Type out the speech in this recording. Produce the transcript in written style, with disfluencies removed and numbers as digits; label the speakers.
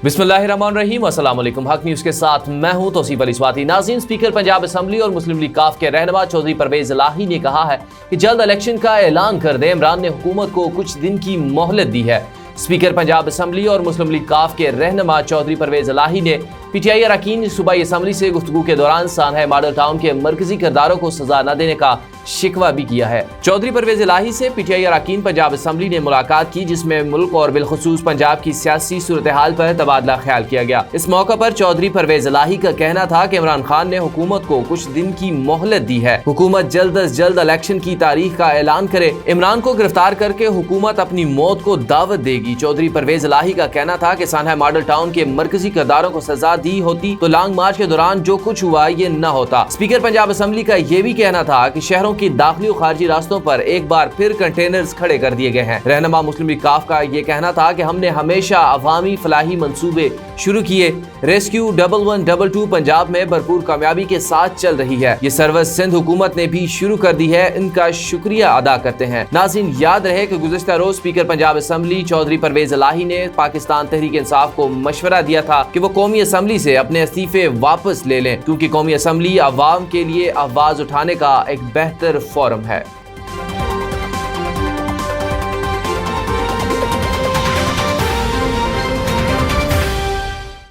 Speaker 1: बिस्मिल्लाहिर्रहमानिर्रहीम, अस्सलाम वालेकुम। हक न्यूज़ के साथ मैं हूं तौसीफ अली स्वाति। नाज़रीन, स्पीकर पंजाब असम्बली और मुस्लिम लीग काफ के रहनुमा चौधरी परवेज इलाही ने कहा है कि जल्द इलेक्शन का ऐलान कर दें। इमरान ने हुकूमत को कुछ दिन की मोहलत दी है। स्पीकर पंजाब असम्बली और मुस्लिम लीग काफ के रहनुमा चौधरी परवेज इलाही ने पीटीआई अरकान सूबाई असम्बली से गुफ्तगू के दौरान सानहा मॉडल टाउन के मरकजी किरदारों को सजा न देने का शिकवा भी किया है। चौधरी परवेज इलाही से पीटीआई अरकान पंजाब असम्बली ने मुलाकात की, जिसमें मुल्क और बिलखुसूस पंजाब की सियासी सूरत हाल पर तबादला ख्याल किया गया। इस मौका पर चौधरी परवेज इलाही का कहना था कि इमरान खान ने हुकूमत को कुछ दिन की मोहलत दी है। हुकूमत जल्द अज जल्द इलेक्शन की तारीख का ऐलान करे। इमरान को गिरफ्तार करके हुकूमत अपनी मौत को दावत देगी। चौधरी परवेज इलाही का कहना था कि सानहा मॉडल टाउन के मरकजी किरदारों को सजा दी होती तो लॉन्ग मार्च के दौरान जो कुछ हुआ ये न होता। स्पीकर पंजाब असम्बली का यह भी कहना था कि शहरों की दाखिली और खारजी रास्तों पर एक बार फिर कंटेनर्स खड़े कर दिए गए हैं। रहनुमा मुस्लिम लीग काफ का ये कहना था कि हमने हमेशा अवामी फलाही मंसूबे शुरू किए। रेस्क्यू 1112 पंजाब में भरपूर कामयाबी के साथ चल रही है। ये सर्विस सिंध हुकूमत ने भी शुरू कर दी है। इनका शुक्रिया अदा करते हैं। नाज़रीन, याद रहे कि गुज़िश्ता रोज स्पीकर पंजाब असम्बली चौधरी परवेज इलाही ने पाकिस्तान तहरीक इंसाफ को मशवरा दिया था कि वो कौमी असम्बली से अपने इस्तीफे वापस ले लें, क्योंकि कौमी असम्बली अवाम के लिए आवाज उठाने का एक बेहतर फोरम है।